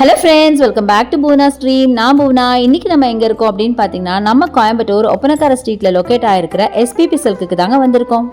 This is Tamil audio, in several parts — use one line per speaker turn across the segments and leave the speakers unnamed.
Hello friends, welcome back to Poona stream. நான் பூனா. இன்றைக்கி நம்ம எங்கே இருக்கோம் அப்படின்னு பார்த்தீங்கன்னா, நம்ம கோயம்புத்தூர் ஒப்பனக்கார ஸ்ட்ரீட்டில் லொக்கேட் ஆகிருக்கிற எஸ்பிபி சில்க்குக்கு தாங்க வந்திருக்கோம்.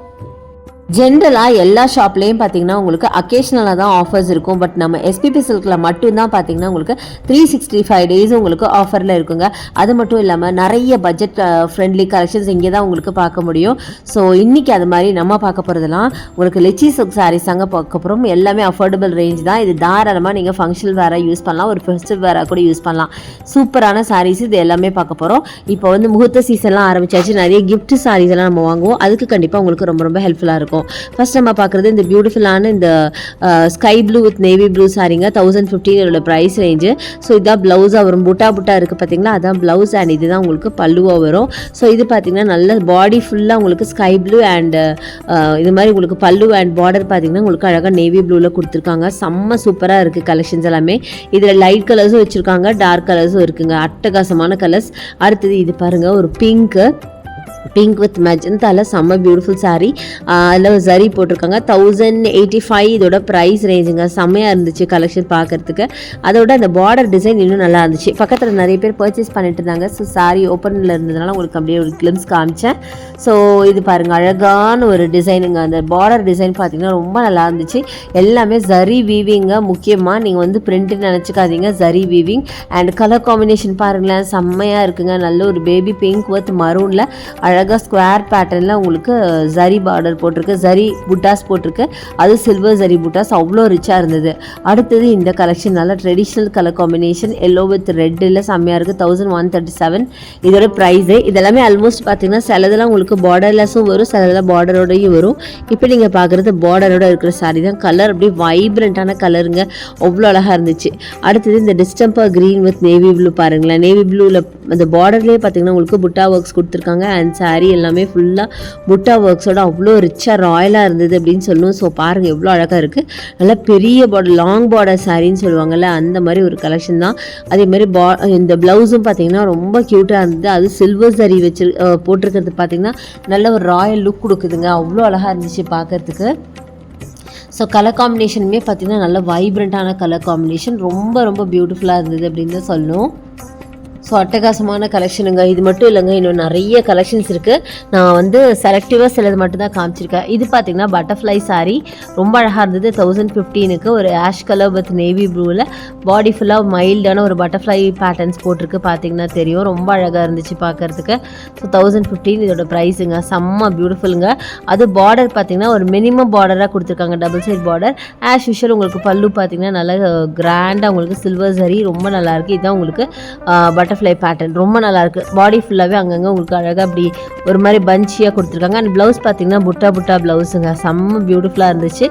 ஜென்ரலாக எல்லா ஷாப்லேயும் பார்த்தீங்கன்னா உங்களுக்கு அக்கேஷனலாக தான் ஆஃபர்ஸ் இருக்கும். பட் நம்ம எஸ்பிபி சில்கில் மட்டும்தான் பார்த்தீங்கன்னா உங்களுக்கு 365 டேஸ் உங்களுக்கு ஆஃபரில் இருக்குங்க. அது மட்டும் இல்லாமல் நிறைய பட்ஜெட் ஃப்ரெண்ட்லி கலெக்ஷன்ஸ் இங்கே தான் உங்களுக்கு பார்க்க முடியும். ஸோ இன்றைக்கி அது மாதிரி நம்ம பார்க்க போகிறதுலாம் உங்களுக்கு லெச்சி சில்க் சாரீஸ் அங்கே பார்க்க போகிறோம். எல்லாமே அஃபோர்டபுள் ரேஞ்ச் தான். இது தாராளமாக நீங்கள் ஃபங்க்ஷனல் வேராக யூஸ் பண்ணலாம், ஒரு ஃபெஸ்டிவ் வேராக கூட யூஸ் பண்ணலாம். சூப்பரான சாரீஸ் இது எல்லாமே பார்க்க போகிறோம். இப்போ வந்து முகூர்த்த சீசன்லாம் ஆரம்பிச்சாச்சு. நிறைய கிஃப்ட் சாரீஸ் எல்லாம் நம்ம வாங்குவோம். அதுக்கு கண்டிப்பாக உங்களுக்கு ரொம்ப ரொம்ப ஹெல்ப்ஃபுல்லாக இருக்கும். ஃபர்ஸ்ட் நம்ம பார்க்குறது இந்த பியூட்டிஃபுல்லான இந்த sky blue with navy blue சாரீங்க. 1015 இதோட ப்ரைஸ் ரேஞ்சு. ஸோ இதான் ப்ளவுஸாக வரும். புட்டா இருக்குது பார்த்தீங்களா, அதான் ப்ளவுஸ் அண்ட் இதுதான் உங்களுக்கு பல்லுவாக வரும். ஸோ இது பார்த்தீங்கன்னா நல்ல பாடி ஃபுல்லாக உங்களுக்கு ஸ்கை ப்ளூ அண்ட் இது மாதிரி உங்களுக்கு பல்லு அண்ட் பார்டர் பார்த்தீங்கன்னா உங்களுக்கு அழகாக நேவி ப்ளூவில் கொடுத்துருக்காங்க. செம்ம சூப்பராக இருக்குது கலெக்ஷன்ஸ் எல்லாமே. இதில் லைட் கலர்ஸும் வச்சுருக்காங்க, டார்க் கலர்ஸும் இருக்குங்க. அட்டகாசமான கலர்ஸ். அடுத்தது இது பாருங்கள், ஒரு பிங்க் வித் மெஜந்தால செம்ம பியூட்டிஃபுல் சாரீ. அதில் சரி போட்டிருக்காங்க. 1085 இதோட ப்ரைஸ் ரேஞ்சுங்க. செம்மையாக இருந்துச்சு கலெக்ஷன் பார்க்குறதுக்கு. அதோட அந்த பார்டர் டிசைன் இன்னும் நல்லா இருந்துச்சு. பக்கத்தில் நிறைய பேர் பர்ச்சேஸ் பண்ணிட்டு இருந்தாங்க. ஸோ சாரீ ஓப்பனில் இருந்ததுனால உங்களுக்கு அப்படியே ஒரு கிளிம்ஸ் காமிச்சேன். ஸோ இது பாருங்கள், அழகான ஒரு டிசைனுங்க. அந்த பார்டர் டிசைன் பார்த்தீங்கன்னா ரொம்ப நல்லா இருந்துச்சு. எல்லாமே ஜரி வீவிங்க. முக்கியமாக நீங்கள் வந்து பிரிண்ட்டுன்னு நினச்சிக்காதீங்க, zari weaving. And colour combination பாருங்களேன், செம்மையாக இருக்குங்க. நல்ல ஒரு பேபி பிங்க் வித் மரூனில் அழகாக ஸ்கொயர் பேட்டர்னில் உங்களுக்கு ஜரி பார்டர் போட்டிருக்கு, ஜரி புட்டாஸ் போட்டிருக்கு. அது சில்வர் ஜரி புட்டாஸ் அவ்வளோ ரிச்சாக இருந்தது. அடுத்தது இந்த கலெக்ஷன் நல்ல traditional colour combination, yellow with ரெட்டில் செம்மையாக இருக்குது. 1137 இதோட ப்ரைஸு. இதெல்லாமே ஆல்மோஸ்ட் பார்த்தீங்கன்னா சிலதெல்லாம் உங்களுக்கு பார்டர்லெஸ்ஸும் வரும், சிலதெல்லாம் பார்டரோடையும் வரும். இப்போ நீங்கள் பார்க்குறது பார்டரோட இருக்கிற சாரி தான். கலர் அப்படியே வைப்ரண்ட்டான கலருங்க, அவ்வளோ அழகாக இருந்துச்சு. அடுத்தது இந்த distemper green with navy blue பாருங்களேன். நேவி ப்ளூவில் அந்த பார்டர்லேயே பார்த்தீங்கன்னா உங்களுக்கு புட்டா ஒர்க்ஸ் கொடுத்துருக்காங்க. அண்ட் சாரீ எல்லாமே ஃபுல்லாக புட்டா ஒர்க்ஸோட அவ்வளோ ரிச்சாக ராயலாக இருந்தது அப்படின்னு சொல்லணும். ஸோ பாருங்கள் எவ்வளோ அழகாக இருக்குது. நல்லா பெரிய பார்டர், லாங் பார்டர் சாரின்னு சொல்லுவாங்கள்ல, அந்த மாதிரி ஒரு கலெக்ஷன் தான். அதே மாதிரி இந்த ப்ளவுஸும் பார்த்தீங்கன்னா ரொம்ப க்யூட்டாக இருந்தது. அது சில்வர் சரி வச்சு போட்டிருக்கிறது பார்த்தீங்கன்னா நல்ல ஒரு ராயல் லுக் கொடுக்குதுங்க. அவ்வளோ அழகாக இருந்துச்சு பார்க்குறதுக்கு. ஸோ கலர் காம்பினேஷனுமே பார்த்திங்கன்னா நல்ல வைப்ரண்ட்டான கலர் காம்பினேஷன், ரொம்ப ரொம்ப பியூட்டிஃபுல்லாக இருந்தது அப்படின்னு தான் சொல்லணும். ஸோ அட்டகாசமான கலெக்ஷனுங்க. இது மட்டும் இல்லைங்க, இன்னும் நிறைய கலெக்ஷன்ஸ் இருக்குது. நான் வந்து செலக்டிவாக சிலது மட்டும் தான் காமிச்சிருக்கேன். இது பார்த்திங்கன்னா பட்டர்ஃப்ளை சாரீ ரொம்ப அழகாக இருந்தது. 1015க்கு ஒரு ஆஷ் கலர் வித் நேவி ப்ளூவில் பாடி ஃபுல்லாக மைல்டான ஒரு பட்டர்ஃப்ளை பேட்டர்ன்ஸ் போட்டிருக்கு. பார்த்திங்கன்னா தெரியும், ரொம்ப அழகாக இருந்துச்சு பார்க்குறதுக்கு. ஸோ 1015 இதோட ப்ரைஸுங்க. செம்ம பியூட்டிஃபுல்லுங்க. அது பார்டர் பார்த்திங்கன்னா ஒரு மினிமம் பார்டராக கொடுத்துருக்காங்க, double side border. As usual உங்களுக்கு பல்லு பார்த்திங்கன்னா நல்லா கிராண்டாக உங்களுக்கு சில்வர் சரி ரொம்ப நல்லாயிருக்கு. இதுதான் உங்களுக்கு பட்டர்ஃப்ளை பேட்டர்ன், ரொம்ப நல்லாயிருக்கு. பாடி ஃபுல்லாகவே அங்கங்கே உங்களுக்கு அழகாக அப்படி ஒரு மாதிரி பஞ்சியாக கொடுத்துருக்காங்க. அண்ட் ப்ளவுஸ் பார்த்தீங்கன்னா புட்டா ப்ளவுஸுங்க. செம்ம பியூட்டிஃபுல்லாக இருந்துச்சு.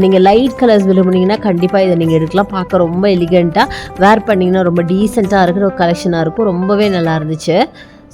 நீங்கள் லைட் கலர்ஸ் விரும்புனீங்கன்னா கண்டிப்பாக இதை நீங்கள் எடுக்கலாம். பார்க்க ரொம்ப எலிகெண்ட்டாக, வேர் பண்ணிங்கன்னா ரொம்ப டீசெண்டாக இருக்கிற ஒரு கலெக்ஷனாக இருக்கும். ரொம்பவே நல்லா இருந்துச்சு.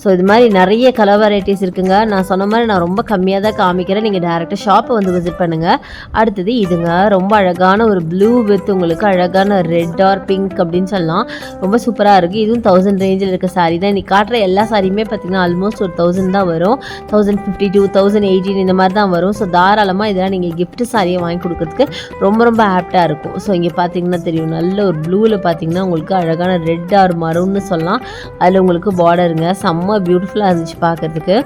ஸோ இது மாதிரி நிறைய கலர் வெரைட்டிஸ் இருக்குங்க. நான் சொன்ன மாதிரி நான் ரொம்ப கம்மியாக தான் காமிக்கிறேன். நீங்கள் டேரெக்டாக ஷாப்பை வந்து விசிட் பண்ணுங்கள். அடுத்தது இதுங்க, ரொம்ப அழகான ஒரு ப்ளூ வித் உங்களுக்கு அழகான ரெட் ஆர் பிங்க் அப்படின்னு சொல்லலாம். ரொம்ப சூப்பராக இருக்குது. இதுவும் 1000 ரேஞ்சில் இருக்க சாரீ தான். இன்றைக்கி காட்டுற எல்லா சாரியுமே பார்த்திங்கன்னா ஆல்மோஸ்ட் ஒரு 1000 தான் வரும். 1052, 1018 இந்த மாதிரி தான் வரும். ஸோ தாராளமாக இதெல்லாம் நீங்கள் கிஃப்ட் சாரியை வாங்கி கொடுக்குறதுக்கு ரொம்ப ரொம்ப ஆப்டாக இருக்கும். ஸோ இங்கே பார்த்தீங்கன்னா தெரியும், நல்ல ஒரு ப்ளூவில் பார்த்தீங்கன்னா உங்களுக்கு அழகான ரெட் ஆர் மரூன்னு சொல்லலாம். அதில் உங்களுக்கு பார்டருங்க. செம்ம பியூட்டிஃபுல்லாக இருந்துச்சு பார்க்கறதுக்கு.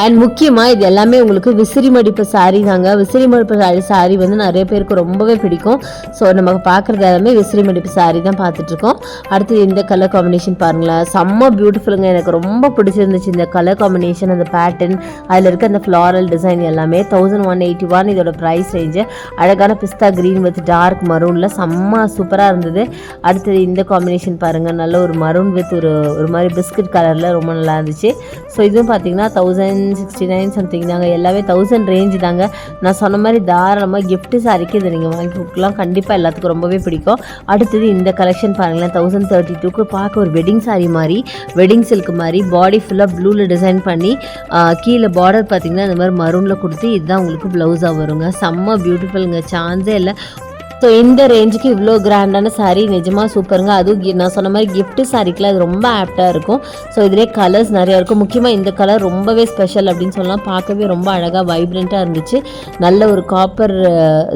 அண்ட் முக்கியமாக இது எல்லாமே உங்களுக்கு விசிறி மடிப்பு சாரீ தாங்க. விசிறி மடிப்பு சாரீ வந்து நிறைய பேருக்கு ரொம்பவே பிடிக்கும். ஸோ நம்ம பார்க்குறது எல்லாமே விசிறி மடிப்பு சாரீ தான் பார்த்துட்ருக்கோம். அடுத்து இந்த கலர் காம்பினேஷன் பாருங்களேன், செம்ம பியூட்டிஃபுல்லுங்க. எனக்கு ரொம்ப பிடிச்சிருந்துச்சு இந்த கலர் காம்பினேஷன், அந்த பேட்டர்ன், அதில் இருக்க அந்த ஃப்ளாரல் டிசைன் எல்லாமே. 1181 இதோட ப்ரைஸ் ரேஞ்சு. அழகான பிஸ்தா க்ரீன் வித் டார்க் மரூனில் செம்ம சூப்பராக இருந்தது. அடுத்தது இந்த காம்பினேஷன் பாருங்கள், நல்ல ஒரு மரூன் வித் ஒரு மாதிரி பிஸ்கட் கலரில் ரொம்ப நல்லா இருந்துச்சு. ஸோ இதுவும் பார்த்தீங்கன்னா 1069 சம்திங் தாங்க. எல்லாமே 1000 ரேஞ்சு தாங்க. நான் சொன்ன மாதிரி தாராளமாக கிஃப்ட் சாரிக்கு இதை நீங்கள் வாங்கி கொடுக்கலாம். கண்டிப்பாக எல்லாத்துக்கும் ரொம்பவே பிடிக்கும். அடுத்தது இந்த கலெக்ஷன் பாருங்களேன், 1032க்கு பார்க்க ஒரு வெட்டிங் சாரீ மாதிரி, வெட்டிங் சில்க் மாதிரி பாடி ஃபுல்லாக ப்ளூவில் டிசைன் பண்ணி கீழே பார்டர் பார்த்திங்கன்னா இந்த மாதிரி மரூனில் கொடுத்து இதுதான் உங்களுக்கு ப்ளவுஸாக வருங்க. செம்ம பியூட்டிஃபுல்லுங்க, சான்ஸே இல்லை.
ஸோ இந்த ரேஞ்சுக்கு இவ்வளோ கிராண்டான சாரீ நிஜமாக சூப்பருங்க. அதுவும் நான் சொன்ன மாதிரி கிஃப்ட் சாரீக்கெலாம் அது ரொம்ப ஆப்டாக இருக்கும். ஸோ இதிலே கலர்ஸ் நிறையா இருக்கும். முக்கியமாக இந்த கலர் ரொம்பவே ஸ்பெஷல் அப்படின்னு சொல்லலாம். பார்க்கவே ரொம்ப அழகாக வைப்ரண்ட்டாக இருந்துச்சு. நல்ல ஒரு காப்பர்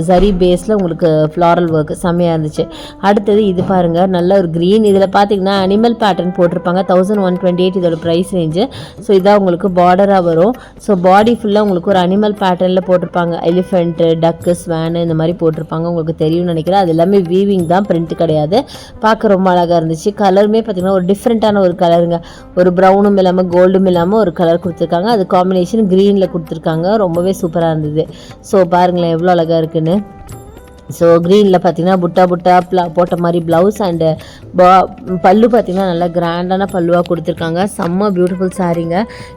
ஜரி பேஸில் உங்களுக்கு ஃப்ளாரல் ஒர்க் செம்மையாக இருந்துச்சு. அடுத்தது இது பாருங்கள், நல்ல ஒரு க்ரீன். இதில் பார்த்தீங்கன்னா அனிமல் பேட்டர்ன் போட்டிருப்பாங்க. 1128 இதோட ப்ரைஸ் ரேஞ்சு. ஸோ இதான் உங்களுக்கு பார்டராக வரும். ஸோ பாடி ஃபுல்லாக உங்களுக்கு ஒரு அனிமல் பேட்டர்னில் போட்டிருப்பாங்க. எலிஃபெண்ட்டு, டக்கு, ஸ்வேனு இந்த மாதிரி போட்டிருப்பாங்க. உங்களுக்கு தெரியும்னு நினைக்கிறேன். அது எல்லாமே வீவிங் தான், பிரிண்ட் கிடையாது. பார்க்க ரொம்ப அழகாக இருந்துச்சு. கலருமே பார்த்தீங்கன்னா ஒரு டிஃப்ரெண்ட்டான ஒரு கலருங்க. ஒரு ப்ரௌனும் இல்லாமல் கோல்டும் இல்லாமல் ஒரு கலர் கொடுத்துருக்காங்க. அது காம்பினேஷன் க்ரீனில் கொடுத்துருக்காங்க. ரொம்பவே சூப்பராக இருந்தது. ஸோ பாருங்களேன் எவ்வளோ அழகாக இருக்குன்னு. ஸோ க்ரீனில் பார்த்தீங்கன்னா புட்டா போட்ட மாதிரி ப்ளவுஸ் அண்டு பல்லு பார்த்திங்கன்னா நல்லா கிராண்டான பல்லுவாக கொடுத்துருக்காங்க. செம்ம பியூட்டிஃபுல் சாரீங்க.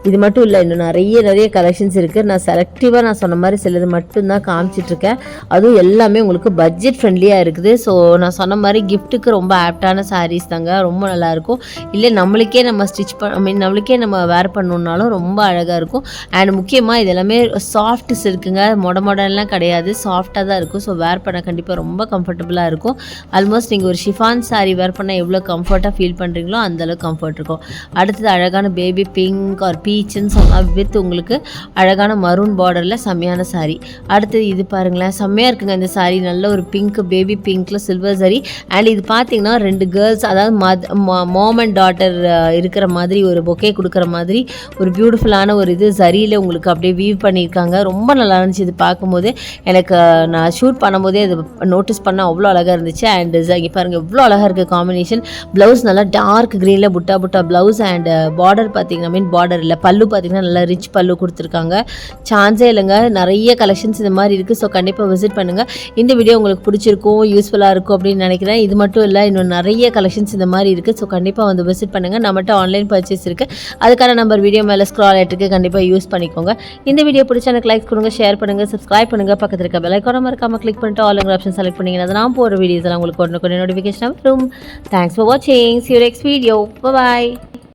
இது மட்டும் இல்லை, இன்னும் நிறைய கலெக்ஷன்ஸ் இருக்குது. நான் செலக்டிவாக நான் சொன்ன மாதிரி சிலது மட்டும்தான் காமிச்சிட்ருக்கேன். அதுவும் எல்லாமே உங்களுக்கு பட்ஜெட் ஃப்ரெண்ட்லியாக இருக்குது. ஸோ நான் சொன்ன மாதிரி கிஃப்ட்டுக்கு ரொம்ப ஆப்டான சாரீஸ் தாங்க. ரொம்ப நல்லாயிருக்கும். இல்லை நம்மளுக்கே நம்ம நம்மளுக்கே நம்ம வேர் பண்ணணுன்னாலும் ரொம்ப அழகாக இருக்கும். அண்ட் முக்கியமாக இது எல்லாமே சாஃப்ட் சில்க்குங்க. மொடலாம் கிடையாது, சாஃப்டாக தான் இருக்கும். ஸோ வேர் பண்ண கண்டிப்பாக ரொம்ப கம்ஃபர்டபுளாக இருக்கும். ஆல்மோஸ்ட் நீங்கள் ஒரு ஷிஃபான் சாரீ வேர் பண்ணால் எவ்வளோ கம்ஃபர்ட்டாக ஃபீல் பண்ணுறீங்களோ அந்தளவுக்கு கம்ஃபர்ட் இருக்கும். அடுத்தது அழகான பேபி பிங்க் ஆர் பீச்சுன்னு சொன்னால் வித் உங்களுக்கு அழகான மரூன் பார்டரில் செம்மையான சாரீ. அடுத்தது இது பாருங்களேன், செம்மையாக இருக்குங்க இந்த சாரீ. நல்ல ஒரு பிங்க், பேபி பிங்க்கில் சில்வர் சாரீ. அண்ட் இது பார்த்தீங்கன்னா 2 கேர்ள்ஸ், அதாவது மாம் அண்ட் டாட்டர் இருக்கிற மாதிரி ஒரு பொக்கே கொடுக்குற மாதிரி ஒரு பியூட்டிஃபுல்லான ஒரு இது சரியில் உங்களுக்கு அப்படியே வீவ் பண்ணியிருக்காங்க. ரொம்ப நல்லா இருந்துச்சு இது பார்க்கும்போது. எனக்கு நான் ஷூட் பண்ணும்போதே அது நோட்டீஸ் பண்ணால் அவ்வளோ அழகாக இருந்துச்சு. அண்ட் இங்கே பாருங்கள் எவ்வளோ அழகாக இருக்குது காம்பினேஷன். ப்ளவுஸ் நல்லா டார்க் க்ரீனில் புட்டா ப்ளவுஸ். அண்ட் பார்டர் பார்த்தீங்கன்னா பார்டர் இல்லை, பல்லு பார்த்தீங்கன்னா நல்லா ரிச் பல்லு கொடுத்துருக்காங்க. சான்ஸே இல்லைங்க. நிறைய கலெக்ஷன்ஸ் இந்த மாதிரி இருக்குது. ஸோ கண்டிப்பாக விசிட் பண்ணுங்கள். இந்த வீடியோ உங்களுக்கு பிடிச்சிருக்கும், யூஸ்ஃபுல்லாக இருக்கும் அப்படின்னு நினைக்கிறேன். இது மட்டும் இல்லை, இன்னும் நிறைய கலெக்ஷன்ஸ் இந்த மாதிரி இருக்குது. ஸோ கண்டிப்பாக வந்து விசிட் பண்ணுங்கள். நம்மகிட்ட ஆன்லைன் பர்ச்சேஸ் இருக்குது. அதுக்கான நம்பர் வீடியோ மேலே ஸ்க்ரால் ஆகிட்டு கண்டிப்பாக யூஸ் பண்ணிக்கோங்க. இந்த வீடியோ பிடிச்சா எனக்கு லைக் கொடுங்க, ஷேர் பண்ணுங்கள், சப்ஸ்கிரைப் பண்ணுங்கள். பக்கத்தில் இருக்க பெல் ஐகானை மறக்காம கிளிக் பண்ணிட்டு ஆல் ஆப்ஷன் செலக்ட் பண்ணிங்கன்னா நான் போடுற வீடியோஸ் எல்லாம் உங்களுக்கு உடனே நோட்டிஃபிகேஷன் வரும். தேங்க்ஸ் ஃபார் வாட்சிங். See you next video. Bye bye.